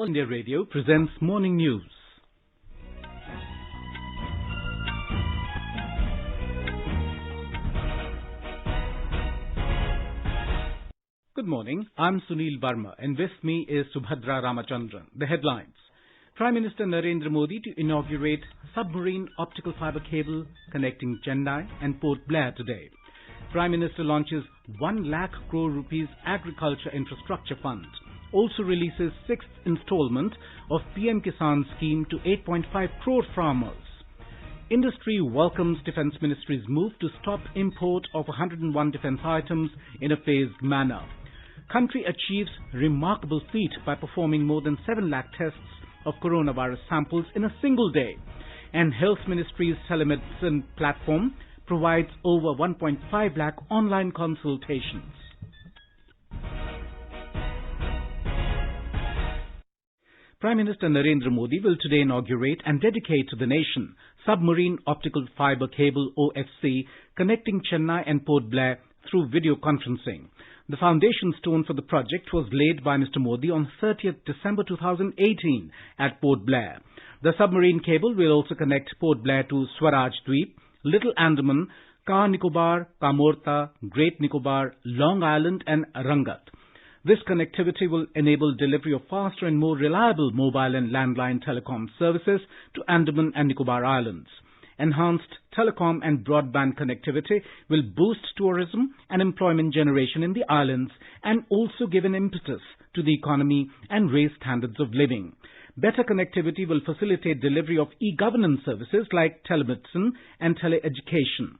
All India Radio presents Morning News. Good morning, I'm Sunil Verma and with me is Subhadra Ramachandran. The headlines. Prime Minister Narendra Modi to inaugurate Submarine Optical Fibre cable connecting Chennai and Port Blair today. Prime Minister launches 1 lakh crore rupees Agriculture Infrastructure Fund. Also releases 6th installment of PM Kisan scheme to 8.5 crore farmers. Industry welcomes Defence Ministry's move to stop import of 101 defence items in a phased manner. Country achieves remarkable feat by performing more than 7 lakh tests of coronavirus samples in a single day. And Health Ministry's telemedicine platform provides over 1.5 lakh online consultations. Prime Minister Narendra Modi will today inaugurate and dedicate to the nation Submarine Optical Fibre Cable OFC connecting Chennai and Port Blair through video conferencing. The foundation stone for the project was laid by Mr. Modi on 30th December 2018 at Port Blair. The submarine cable will also connect Port Blair to Swaraj Dweep, Little Andaman, Car Nicobar, Kamorta, Great Nicobar, Long Island and Rangat. This connectivity will enable delivery of faster and more reliable mobile and landline telecom services to Andaman and Nicobar Islands. Enhanced telecom and broadband connectivity will boost tourism and employment generation in the islands and also give an impetus to the economy and raise standards of living. Better connectivity will facilitate delivery of e-governance services like telemedicine and teleeducation.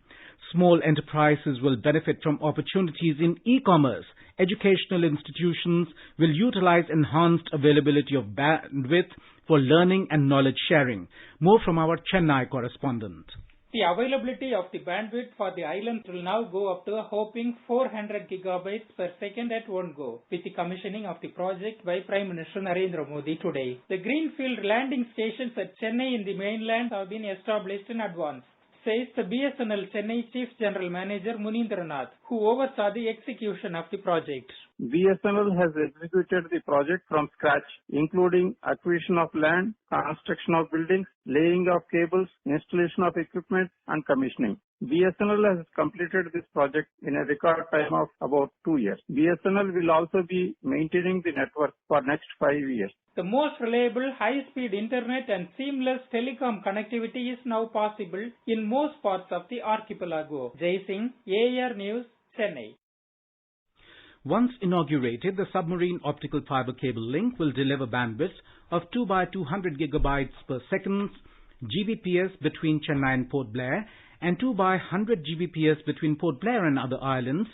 Small enterprises will benefit from opportunities in e-commerce. Educational institutions will utilize enhanced availability of bandwidth for learning and knowledge sharing. More from our Chennai correspondent. The availability of the bandwidth for the island will now go up to a whopping 400 gigabytes per second at one go, with the commissioning of the project by Prime Minister Narendra Modi today. The greenfield landing stations at Chennai in the mainland have been established in advance, says the BSNL Chennai Chief General Manager Munindranath, who oversaw the execution of the project. BSNL has executed the project from scratch, including acquisition of land, construction of buildings, laying of cables, installation of equipment and commissioning. BSNL has completed this project in a record time of about 2 years. BSNL will also be maintaining the network for next 5 years. The most reliable high-speed internet and seamless telecom connectivity is now possible in most parts of the archipelago. Jai Singh, AR News, Chennai. Once inaugurated, the submarine optical fibre cable link will deliver bandwidth of 2 by 200 gigabytes per second, Gbps between Chennai and Port Blair, and 2 by 100 Gbps between Port Blair and other islands.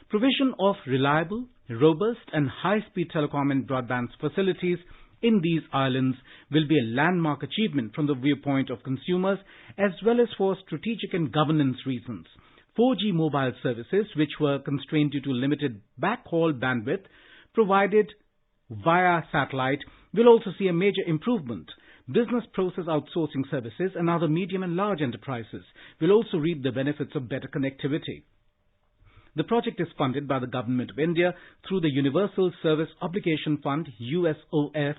Provision of reliable, robust and high-speed telecom and broadband facilities in these islands will be a landmark achievement from the viewpoint of consumers as well as for strategic and governance reasons. 4G mobile services, which were constrained due to limited backhaul bandwidth provided via satellite, will also see a major improvement. Business process outsourcing services and other medium and large enterprises will also reap the benefits of better connectivity. The project is funded by the Government of India through the Universal Service Obligation Fund USOF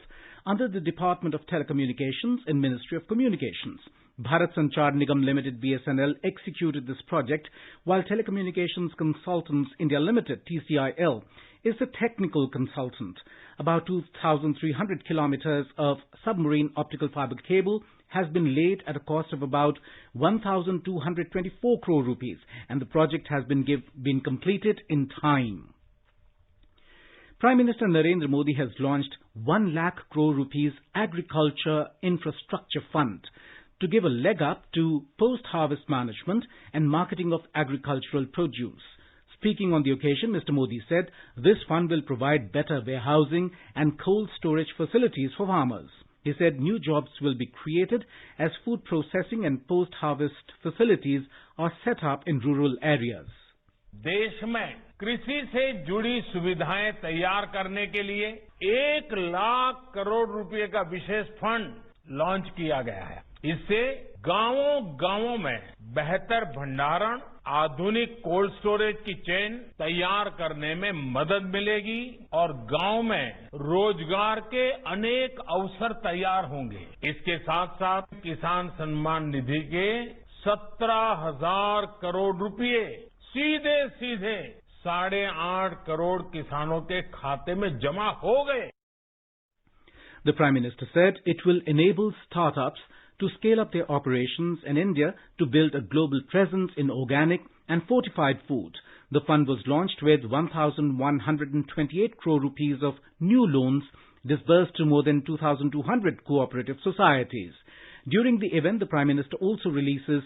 under the Department of Telecommunications and Ministry of Communications. Bharat Sanchar Nigam Limited BSNL executed this project, while Telecommunications Consultants India Limited TCIL is the technical consultant. About 2,300 kilometers of submarine optical fibre cable has been laid at a cost of about 1,224 crore rupees, and the project has been completed in time. Prime Minister Narendra Modi has launched 1 lakh crore rupees Agriculture Infrastructure Fund to give a leg up to post-harvest management and marketing of agricultural produce. Speaking on the occasion, Mr. Modi said this fund will provide better warehousing and cold storage facilities for farmers. He said new jobs will be created as food processing and post-harvest facilities are set up in rural areas. देश में कृषि से जुड़ी सुविधाएं तैयार करने के लिए 1 लाख करोड़ रुपए का विशेष फंड लॉन्च किया गया है। इससे गांवों-गांवों में बेहतर भंडारण, आधुनिक कोल्ड स्टोरेज की चेन तैयार करने में मदद मिलेगी और गांव में रोजगार के अनेक अवसर तैयार होंगे। इसके साथ-साथ किसान सम्मान निधि के 17,000 करोड़ रुपए सीधे 8.5 करोड़ किसानों के खाते में जमा हो गए। The Prime Minister said it will enable startups to scale up their operations in India to build a global presence in organic and fortified food. The fund was launched with 1,128 crore rupees of new loans disbursed to more than 2,200 cooperative societies. During the event, the Prime Minister also releases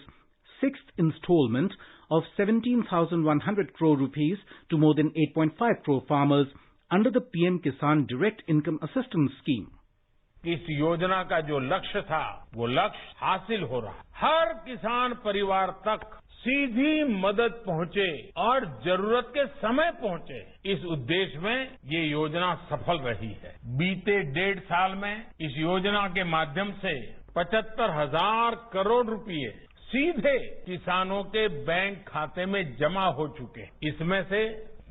sixth installment of 17,100 crore rupees to more than 8.5 crore farmers under the PM Kisan Direct Income Assistance Scheme. इस योजना का जो लक्ष्य था, वो लक्ष्य हासिल हो रहा है। हर किसान परिवार तक सीधी मदद पहुंचे और जरूरत के समय पहुंचे, इस उद्देश्य में ये योजना सफल रही है। बीते 1.5 साल में इस योजना के माध्यम से 75,000 करोड़ रुपए सीधे किसानों के बैंक खाते में जमा हो चुके हैं। इसमें से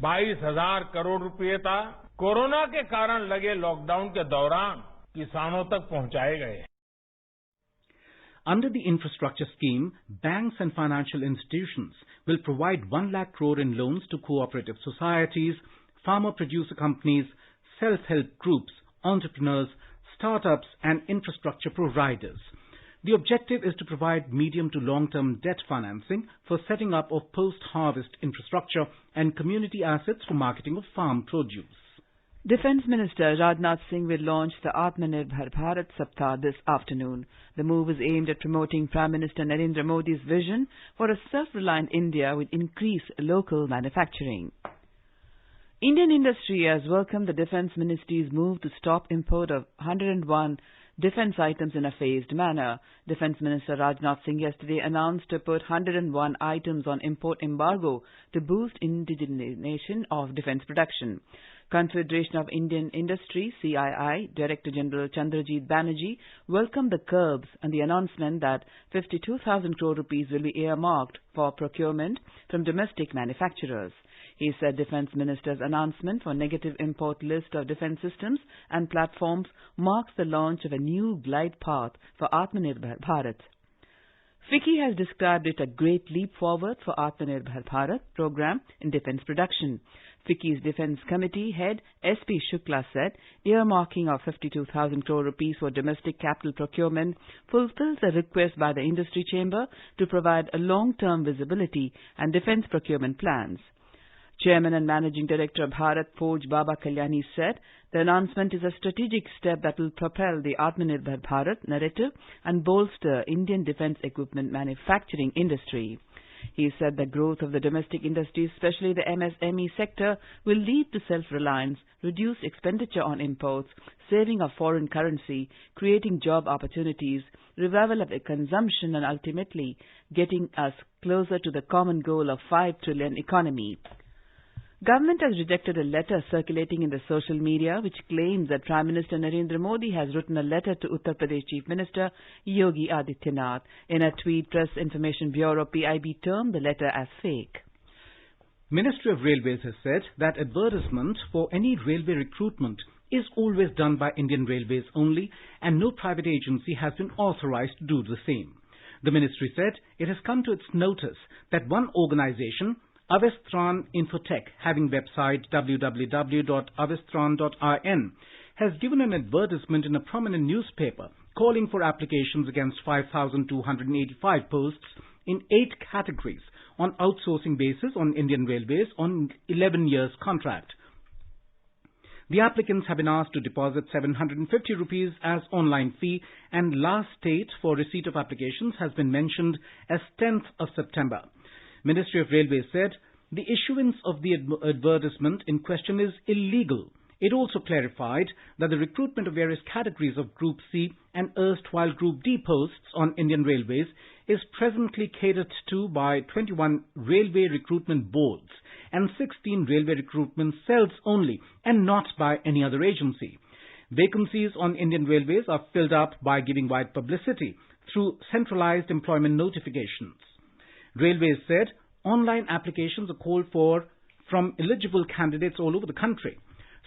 22,000 करोड़ रुपए था कोरोना के कारण लगे लॉकडाउन के दौरान किसानों तक पहुंचाए गए। Under the infrastructure scheme, banks and financial institutions will provide 1 lakh crore in loans to cooperative societies, farmer-producer companies, self-help groups, entrepreneurs, startups and infrastructure providers. The objective is to provide medium to long-term debt financing for setting up of post-harvest infrastructure and community assets for marketing of farm produce. Defence Minister Rajnath Singh will launch the Atmanirbhar Bharat Saptah this afternoon. The move is aimed at promoting Prime Minister Narendra Modi's vision for a self-reliant India with increased local manufacturing. Indian industry has welcomed the Defence Ministry's move to stop import of 101 defence items in a phased manner. Defence Minister Rajnath Singh yesterday announced to put 101 items on import embargo to boost indigenization of defence production. Confederation of Indian Industry, CII, Director General Chandrajit Banerjee welcomed the curbs and the announcement that 52,000 crore rupees will be earmarked for procurement from domestic manufacturers. He said Defence Minister's announcement for negative import list of defence systems and platforms marks the launch of a new glide path for Atmanirbhar Bharat. FICCI has described it a great leap forward for Atmanirbhar Bharat program in defence production. FICCI's Defence Committee head SP Shukla said earmarking of 52,000 crore rupees for domestic capital procurement fulfills a request by the industry chamber to provide a long-term visibility and defence procurement plans. Chairman and Managing Director of Bharat Forge Baba Kalyani said the announcement is a strategic step that will propel the Atmanirbhar Bharat narrative and bolster Indian defence equipment manufacturing industry. He said the growth of the domestic industry, especially the MSME sector, will lead to self-reliance, reduced expenditure on imports, saving of foreign currency, creating job opportunities, revival of consumption and ultimately getting us closer to the common goal of 5 trillion economy. Government has rejected a letter circulating in the social media which claims that Prime Minister Narendra Modi has written a letter to Uttar Pradesh Chief Minister Yogi Adityanath. In a tweet, Press Information Bureau PIB termed the letter as fake. Ministry of Railways has said that advertisement for any railway recruitment is always done by Indian Railways only and no private agency has been authorized to do the same. The ministry said it has come to its notice that one organization, Avestran Infotech, having website www.avestran.in, has given an advertisement in a prominent newspaper calling for applications against 5,285 posts in 8 categories on outsourcing basis on Indian Railways on 11 years contract. The applicants have been asked to deposit 750 rupees as online fee and last date for receipt of applications has been mentioned as 10th of September. Ministry of Railways said the issuance of the advertisement in question is illegal. It also clarified that the recruitment of various categories of Group C and erstwhile Group D posts on Indian Railways is presently catered to by 21 railway recruitment boards and 16 railway recruitment cells only and not by any other agency. Vacancies on Indian Railways are filled up by giving wide publicity through centralized employment notifications. Railways said online applications are called for from eligible candidates all over the country.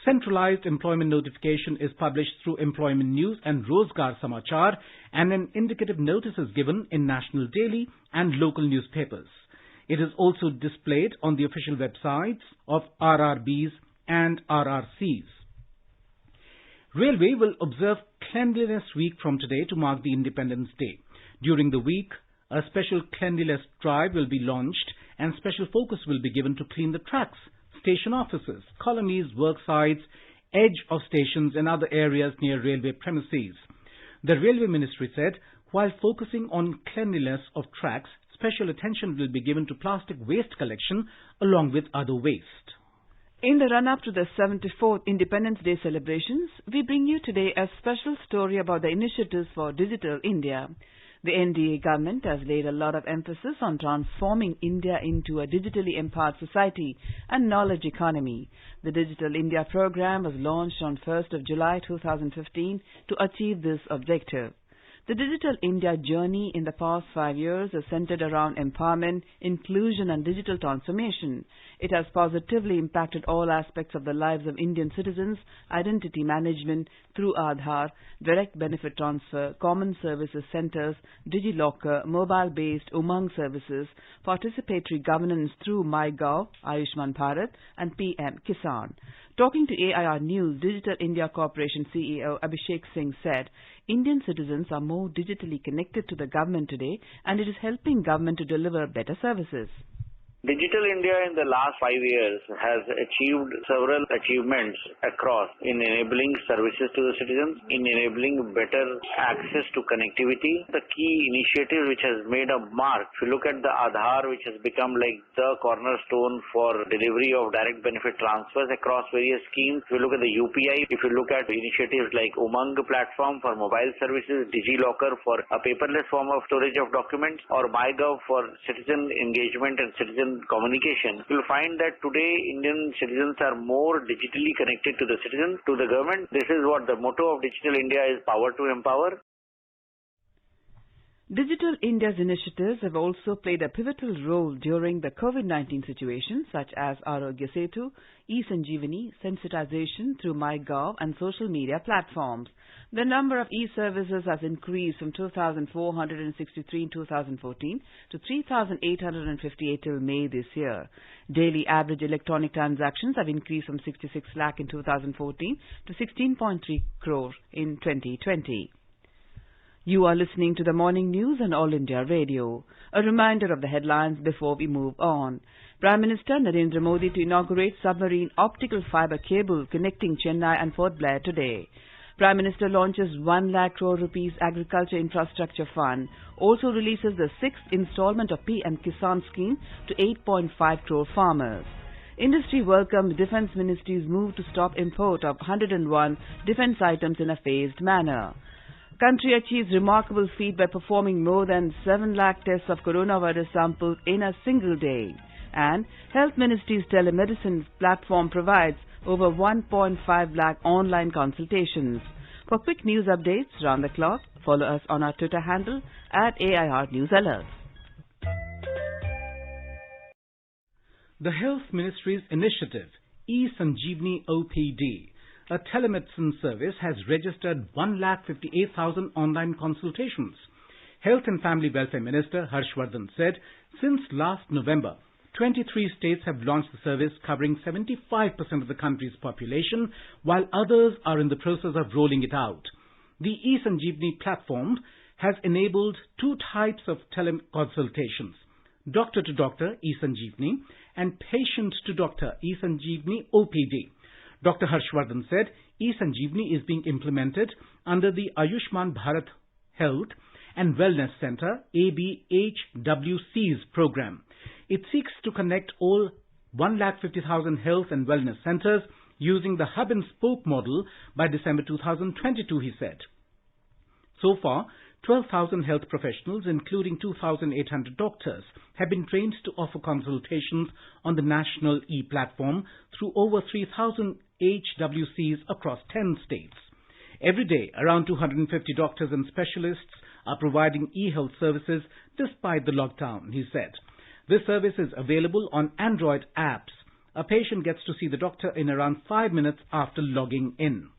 Centralized employment notification is published through Employment News and Rozgar Samachar, and an indicative notice is given in national daily and local newspapers. It is also displayed on the official websites of RRBs and RRCs. Railway will observe Cleanliness Week from today to mark the Independence Day. During the week, a special cleanliness drive will be launched and special focus will be given to clean the tracks, station offices, colonies, work sites, edge of stations and other areas near railway premises. The Railway Ministry said, while focusing on cleanliness of tracks, special attention will be given to plastic waste collection along with other waste. In the run-up to the 74th Independence Day celebrations, we bring you today a special story about the initiatives for Digital India. The NDA government has laid a lot of emphasis on transforming India into a digitally empowered society and knowledge economy. The Digital India program was launched on 1st of July 2015 to achieve this objective. The Digital India journey in the past 5 years is centered around empowerment, inclusion and digital transformation. It has positively impacted all aspects of the lives of Indian citizens, identity management through Aadhaar, direct benefit transfer, common services centers, DigiLocker, mobile-based Umang services, participatory governance through MyGov, Ayushman Bharat and PM Kisan. Talking to AIR News, Digital India Corporation CEO Abhishek Singh said, Indian citizens are more digitally connected to the government today and it is helping government to deliver better services. Digital India in the last 5 years has achieved several achievements across in enabling services to the citizens, in enabling better access to connectivity. The key initiative which has made a mark, if you look at the Aadhaar, which has become like the cornerstone for delivery of direct benefit transfers across various schemes. If you look at the UPI, if you look at initiatives like Umang platform for mobile services, DigiLocker for a paperless form of storage of documents, or MyGov for citizen engagement and citizen communication, you'll find that today Indian citizens are more digitally connected to the citizens, to the government. This is what the motto of Digital India is, power to empower. Digital India's initiatives have also played a pivotal role during the COVID-19 situation, such as Arogya Setu, e-Sanjeevani, sensitization through MyGov and social media platforms. The number of e-services has increased from 2,463 in 2014 to 3,858 till May this year. Daily average electronic transactions have increased from 66 lakh in 2014 to 16.3 crore in 2020. You are listening to the morning news on All India Radio. A reminder of the headlines before we move on. Prime Minister Narendra Modi to inaugurate Submarine Optical Fibre cable connecting Chennai and Port Blair today. Prime Minister launches 1 lakh crore rupees Agriculture Infrastructure Fund. Also releases the 6th installment of PM Kisan scheme to 8.5 crore farmers. Industry welcomed Defence Ministry's move to stop import of 101 defence items in a phased manner. Country achieves remarkable feat by performing more than 7 lakh tests of coronavirus samples in a single day. And Health Ministry's telemedicine platform provides over 1.5 lakh online consultations. For quick news updates round the clock, follow us on our Twitter handle at AIR News Alerts. The Health Ministry's initiative, e-Sanjeevani OPD, a telemedicine service, has registered 1,58,000 online consultations. Health and Family Welfare Minister Harshvardhan said since last November, 23 states have launched the service covering 75% of the country's population, while others are in the process of rolling it out. The e-Sanjeevani platform has enabled 2 types of teleconsultations, doctor-to-doctor e-Sanjeevani and patient-to-doctor e-Sanjeevani OPD. Dr. Harshvardhan said e-Sanjeevani is being implemented under the Ayushman Bharat Health and Wellness Center ABHWC's program. It seeks to connect all 150,000 health and wellness centers using the hub and spoke model by December 2022, he said. So far, 12,000 health professionals, including 2,800 doctors, have been trained to offer consultations on the national e-platform through over 3,000 HWCs across 10 states. Every day, around 250 doctors and specialists are providing e-health services despite the lockdown, he said. This service is available on Android apps. A patient gets to see the doctor in around 5 minutes after logging in.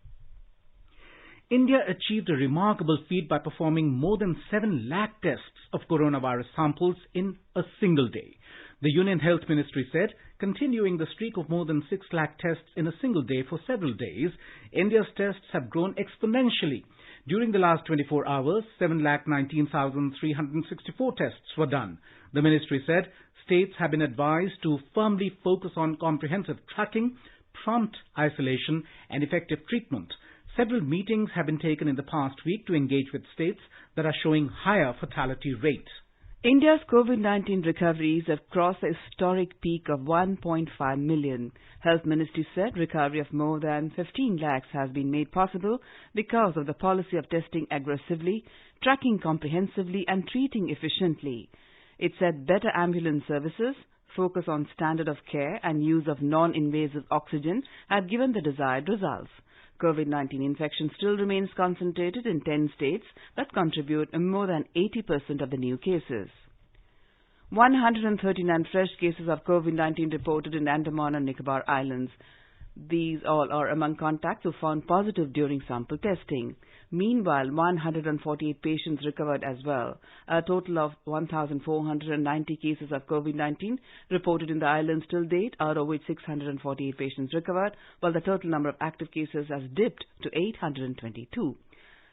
India achieved a remarkable feat by performing more than 7 lakh tests of coronavirus samples in a single day. The Union Health Ministry said, continuing the streak of more than 6 lakh tests in a single day for several days, India's tests have grown exponentially. During the last 24 hours, 7,19,364 tests were done. The ministry said states have been advised to firmly focus on comprehensive tracking, prompt isolation and effective treatment. Several meetings have been taken in the past week to engage with states that are showing higher fatality rates. India's COVID-19 recoveries have crossed a historic peak of 1.5 million. Health Ministry said recovery of more than 15 lakhs has been made possible because of the policy of testing aggressively, tracking comprehensively and treating efficiently. It said better ambulance services, focus on standard of care and use of non-invasive oxygen have given the desired results. COVID-19 infection still remains concentrated in 10 states that contribute more than 80% of the new cases. 139 fresh cases of COVID-19 reported in Andaman and Nicobar Islands. These all are among contacts who found positive during sample testing. Meanwhile, 148 patients recovered as well. A total of 1,490 cases of COVID-19 reported in the islands till date, out of which 648 patients recovered, while the total number of active cases has dipped to 822.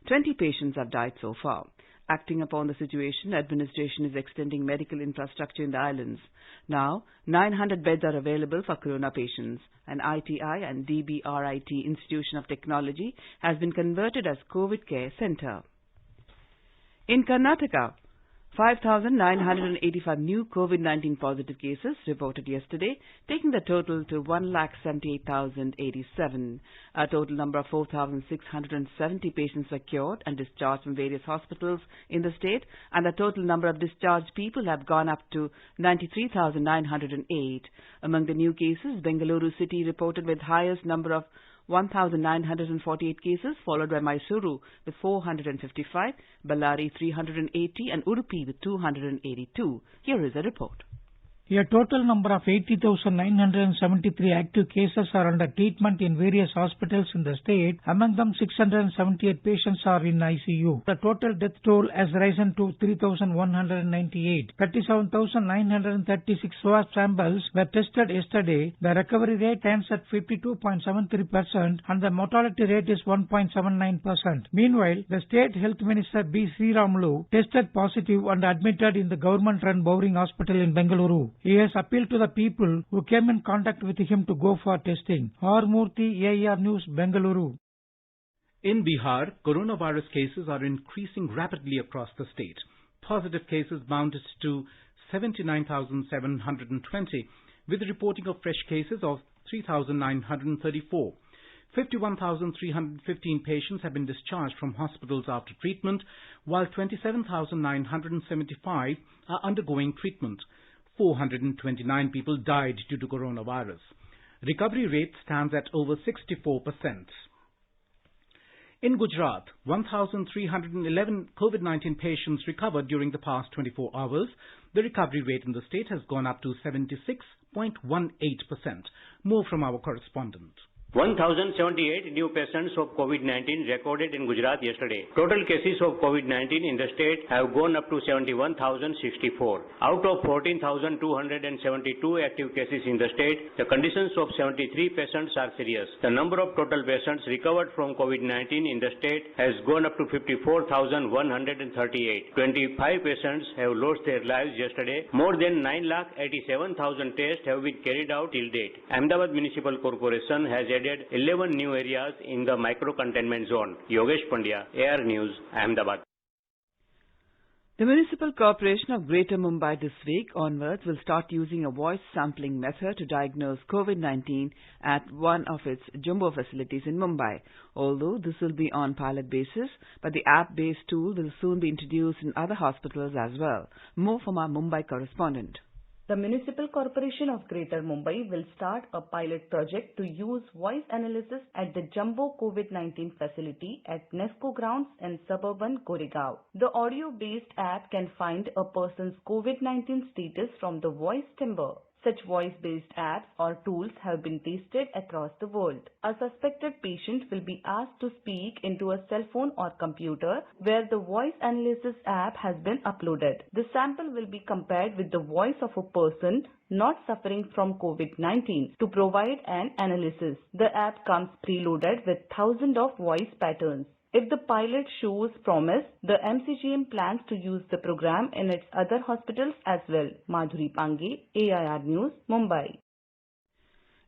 20 patients have died so far. Acting upon the situation, administration is extending medical infrastructure in the islands. Now, 900 beds are available for corona patients. An ITI and DBRIT Institution of Technology has been converted as COVID Care Center. In Karnataka, 5,985 new COVID-19 positive cases reported yesterday, taking the total to 1,78,087. A total number of 4,670 patients were cured and discharged from various hospitals in the state, and the total number of discharged people have gone up to 93,908. Among the new cases, Bengaluru city reported with highest number of 1,948 cases, followed by Mysuru with 455, Ballari 380 and Udupi with 282. Here is a report. A total number of 80,973 active cases are under treatment in various hospitals in the state. Among them, 678 patients are in ICU. The total death toll has risen to 3,198. 37,936 swab samples were tested yesterday. The recovery rate stands at 52.73% and the mortality rate is 1.79%. Meanwhile, the State Health Minister B. Sriramulu tested positive and admitted in the government-run Bowring Hospital in Bengaluru. He has appealed to the people who came in contact with him to go for testing. R. Murthy, AIR News, Bengaluru. In Bihar, coronavirus cases are increasing rapidly across the state. Positive cases mounted to 79,720, with the reporting of fresh cases of 3,934. 51,315 patients have been discharged from hospitals after treatment, while 27,975 are undergoing treatment. 429 people died due to coronavirus. Recovery rate stands at over 64%. In Gujarat, 1,311 COVID-19 patients recovered during the past 24 hours. The recovery rate in the state has gone up to 76.18%. More from our correspondent. 1,078 new patients of COVID-19 recorded in Gujarat yesterday. Total cases of COVID-19 in the state have gone up to 71,064. Out of 14,272 active cases in the state, the conditions of 73 patients are serious. The number of total patients recovered from COVID-19 in the state has gone up to 54,138. 25 patients have lost their lives yesterday. More than 9,87,000 tests have been carried out till date. Ahmedabad Municipal Corporation has added 11 new areas in the micro-containment zone. Yogesh Pandya, AR News, Ahmedabad. The Municipal Corporation of Greater Mumbai this week onwards will start using a voice sampling method to diagnose COVID-19 at one of its jumbo facilities in Mumbai. Although this will be on pilot basis, but the app-based tool will soon be introduced in other hospitals as well. More from our Mumbai correspondent. The Municipal Corporation of Greater Mumbai will start a pilot project to use voice analysis at the Jumbo COVID-19 facility at Nesco grounds in suburban Goregaon. The audio-based app can find a person's COVID-19 status from the voice timbre. Such voice-based apps or tools have been tested across the world. A suspected patient will be asked to speak into a cell phone or computer where the voice analysis app has been uploaded. The sample will be compared with the voice of a person not suffering from COVID-19 to provide an analysis. The app comes preloaded with thousands of voice patterns. If the pilot shows promise, the MCGM plans to use the program in its other hospitals as well. Madhuri Pange, AIR News, Mumbai.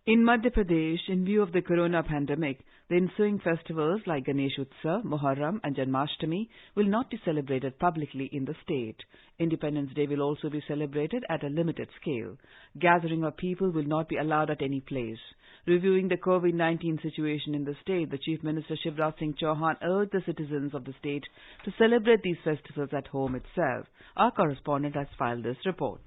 In Madhya Pradesh, in view of the corona pandemic, the ensuing festivals like Ganesh Utsav, Muharram and Janmashtami will not be celebrated publicly in the state. Independence Day will also be celebrated at a limited scale. Gathering of people will not be allowed at any place. Reviewing the COVID-19 situation in the state, the Chief Minister Shivraj Singh Chauhan urged the citizens of the state to celebrate these festivals at home itself. Our correspondent has filed this report.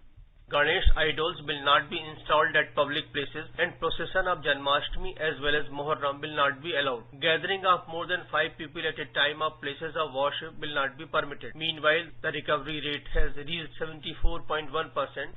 Ganesh idols will not be installed at public places and procession of Janmashtami as well as Muharram will not be allowed. Gathering of more than 5 people at a time of places of worship will not be permitted. Meanwhile, the recovery rate has reached 74.1%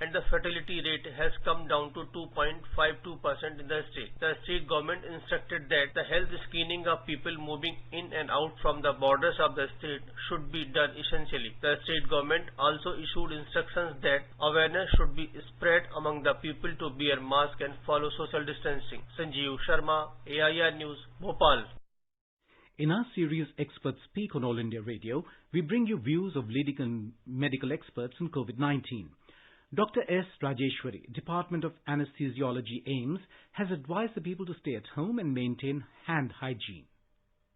and the fatality rate has come down to 2.52% in the state. The state government instructed that the health screening of people moving in and out from the borders of the state should be done essentially. The state government also issued instructions that awareness should be spread among the people to wear mask and follow social distancing. Sanjeev Sharma, AIR News, Bhopal. In our series Experts Speak on All India Radio, we bring you views of leading medical experts in COVID-19. Dr. S. Rajeshwari, Department of Anesthesiology, AIIMS, has advised the people to stay at home and maintain hand hygiene.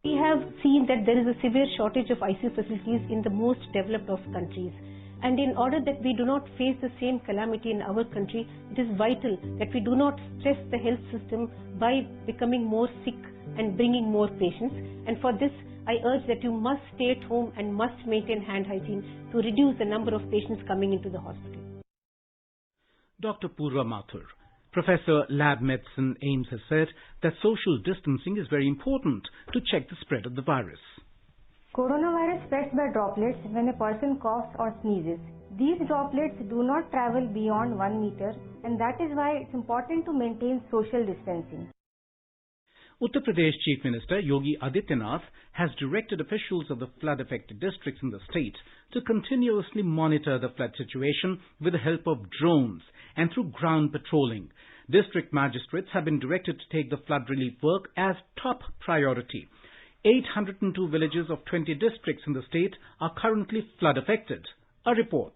We have seen that there is a severe shortage of ICU facilities in the most developed of countries. And in order that we do not face the same calamity in our country, it is vital that we do not stress the health system by becoming more sick and bringing more patients. And for this, I urge that you must stay at home and must maintain hand hygiene to reduce the number of patients coming into the hospital. Dr. Purva Mathur, Professor Lab Medicine, AIIMS, has said that social distancing is very important to check the spread of the virus. Coronavirus spreads by droplets when a person coughs or sneezes. These droplets do not travel beyond 1 meter, and that is why it's important to maintain social distancing. Uttar Pradesh Chief Minister Yogi Adityanath has directed officials of the flood-affected districts in the state to continuously monitor the flood situation with the help of drones and through ground patrolling. District magistrates have been directed to take the flood relief work as top priority. 802 villages of 20 districts in the state are currently flood-affected. A report.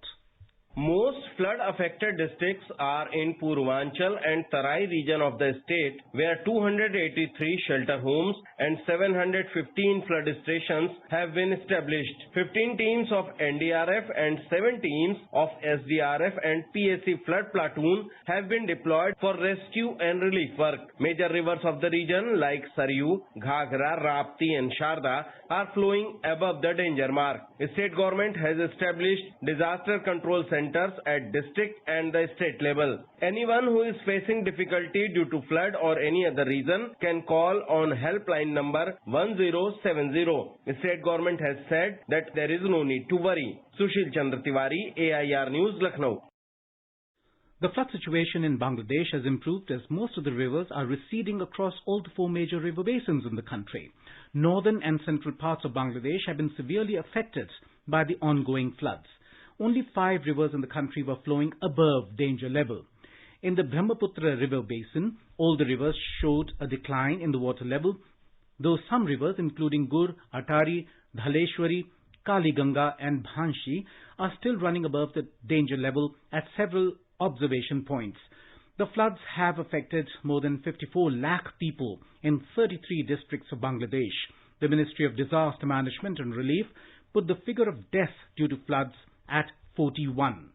Most flood-affected districts are in Purvanchal and Tarai region of the state, where 283 shelter homes and 715 flood stations have been established. 15 teams of NDRF and 7 teams of SDRF and PSC flood platoon have been deployed for rescue and relief work. Major rivers of the region like Saryu, Ghagra, Rapti and Sharda are flowing above the danger mark. The state government has established disaster control centers at district and the state level. Anyone who is facing difficulty due to flood or any other reason can call on helpline number 1070. The state government has said that there is no need to worry. Sushil Chandra Tiwari, AIR News, Lucknow. The flood situation in Bangladesh has improved as most of the rivers are receding across all the 4 major river basins in the country. Northern and central parts of Bangladesh have been severely affected by the ongoing floods. Only 5 rivers in the country were flowing above danger level. In the Brahmaputra river basin, all the rivers showed a decline in the water level, though some rivers including Gur, Atari, Dhaleshwari, Kali Ganga and Bhanshi are still running above the danger level at several observation points. The floods have affected more than 54 lakh people in 33 districts of Bangladesh. The Ministry of Disaster Management and Relief put the figure of deaths due to floods at 41.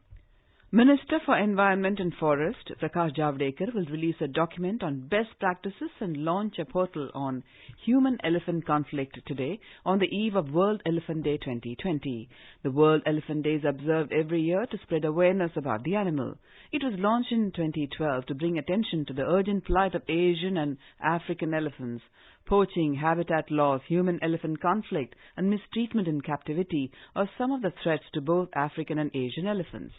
Minister for Environment and Forest, Prakash Javadekar, will release a document on best practices and launch a portal on human-elephant conflict today on the eve of World Elephant Day 2020. The World Elephant Day is observed every year to spread awareness about the animal. It was launched in 2012 to bring attention to the urgent plight of Asian and African elephants. Poaching, habitat loss, human-elephant conflict, and mistreatment in captivity are some of the threats to both African and Asian elephants.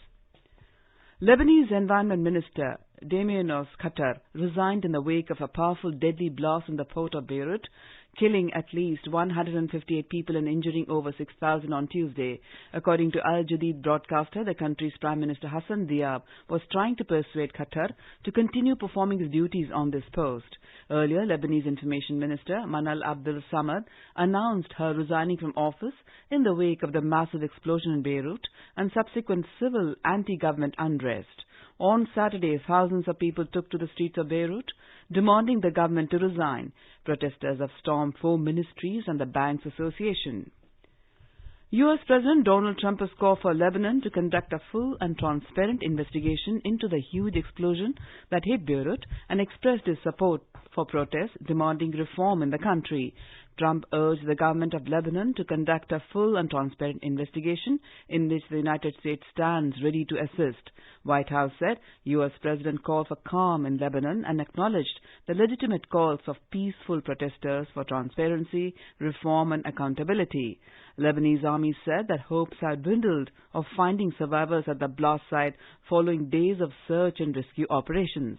Lebanese Environment Minister Damianos Khatar resigned in the wake of a powerful deadly blast in the port of Beirut, killing at least 158 people and injuring over 6,000 on Tuesday. According to Al Jadid broadcaster, the country's Prime Minister Hassan Diab was trying to persuade Qatar to continue performing his duties on this post. Earlier, Lebanese Information Minister Manal Abdel Samad announced her resigning from office in the wake of the massive explosion in Beirut and subsequent civil anti-government unrest. On Saturday, thousands of people took to the streets of Beirut, demanding the government to resign. Protesters have stormed 4 ministries and the Banks Association. U.S. President Donald Trump has called for Lebanon to conduct a full and transparent investigation into the huge explosion that hit Beirut and expressed his support for protests demanding reform in the country. Trump urged the government of Lebanon to conduct a full and transparent investigation in which the United States stands ready to assist. White House said U.S. President called for calm in Lebanon and acknowledged the legitimate calls of peaceful protesters for transparency, reform and accountability. Lebanese army said that hopes had dwindled of finding survivors at the blast site following days of search and rescue operations.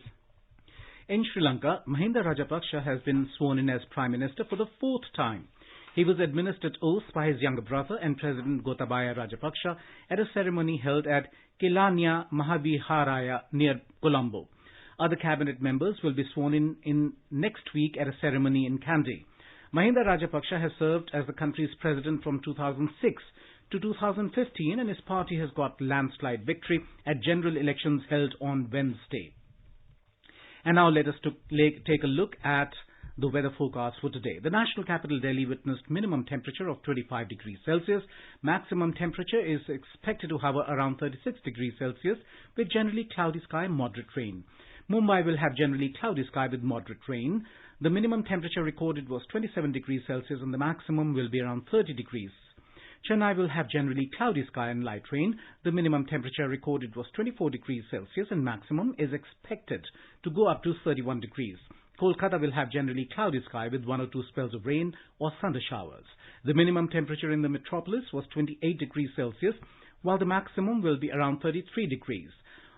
In Sri Lanka, Mahinda Rajapaksa has been sworn in as Prime Minister for the 4th time. He was administered oath by his younger brother and President Gotabaya Rajapaksa at a ceremony held at Kelania Mahaviharaya near Colombo. Other cabinet members will be sworn in next week at a ceremony in Kandy. Mahinda Rajapaksa has served as the country's president from 2006 to 2015 and his party has got landslide victory at general elections held on Wednesday. And now let us take a look at the weather forecast for today. The national capital Delhi witnessed minimum temperature of 25 degrees Celsius. Maximum temperature is expected to hover around 36 degrees Celsius with generally cloudy sky and moderate rain. Mumbai will have generally cloudy sky with moderate rain. The minimum temperature recorded was 27 degrees Celsius and the maximum will be around 30 degrees. Chennai will have generally cloudy sky and light rain. The minimum temperature recorded was 24 degrees Celsius and maximum is expected to go up to 31 degrees. Kolkata will have generally cloudy sky with 1 or 2 spells of rain or thunder showers. The minimum temperature in the metropolis was 28 degrees Celsius, while the maximum will be around 33 degrees.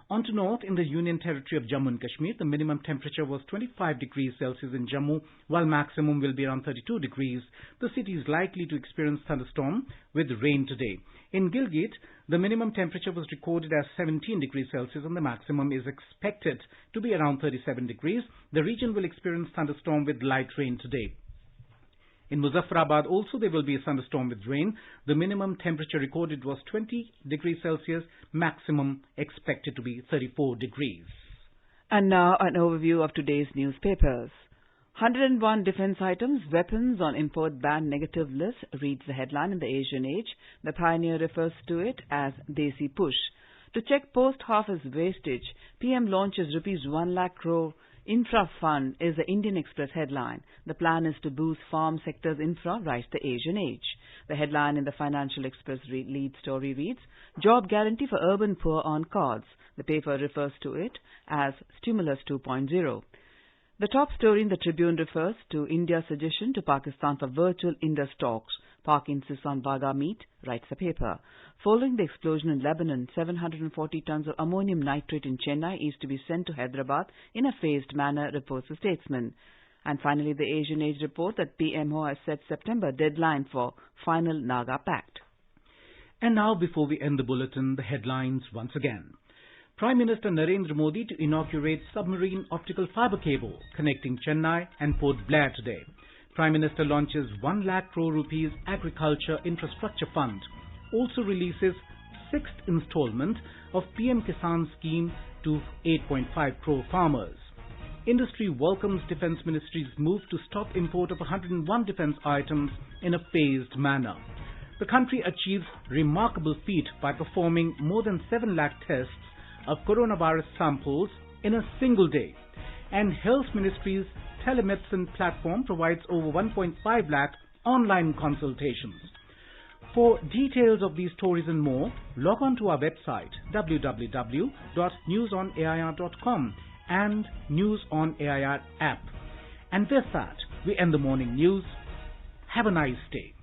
On to north, in the Union Territory of Jammu and Kashmir, the minimum temperature was 25 degrees Celsius in Jammu, while maximum will be around 32 degrees. The city is likely to experience thunderstorm with rain today. In Gilgit, the minimum temperature was recorded as 17 degrees Celsius and the maximum is expected to be around 37 degrees. The region will experience thunderstorm with light rain today. In Muzaffarabad also there will be a thunderstorm with rain. The minimum temperature recorded was 20 degrees Celsius, maximum expected to be 34 degrees. And now an overview of today's newspapers. 101 defense items, weapons on import ban negative list reads the headline in the Asian Age. The Pioneer refers to it as Desi Push. To check post-harvest wastage, PM launches ₹1 lakh crore Infra Fund is the Indian Express headline. The plan is to boost farm sector's infra, writes the Asian Age. The headline in the Financial Express lead story reads, Job Guarantee for Urban Poor on Cards. The paper refers to it as Stimulus 2.0. The top story in the Tribune refers to India's suggestion to Pakistan for virtual Indus talks. Pak insists on Baga meet, writes the paper. Following the explosion in Lebanon, 740 tons of ammonium nitrate in Chennai is to be sent to Hyderabad in a phased manner, reports the Statesman. And finally, the Asian Age report that PMO has set September deadline for final Naga Pact. And now, before we end the bulletin, the headlines once again. Prime Minister Narendra Modi to inaugurate Submarine Optical Fibre cable connecting Chennai and Port Blair today. Prime Minister launches 1 lakh crore rupees Agriculture Infrastructure Fund. Also releases 6th installment of PM Kisan scheme to 8.5 crore farmers. Industry welcomes Defence Ministry's move to stop import of 101 defence items in a phased manner. The country achieves remarkable feat by performing more than 7 lakh tests of coronavirus samples in a single day. And Health Ministry's telemedicine platform provides over 1.5 lakh online consultations. For details of these stories and more, log on to our website www.newsonair.com and News on AIR app. And with that, we end the morning news. Have a nice day.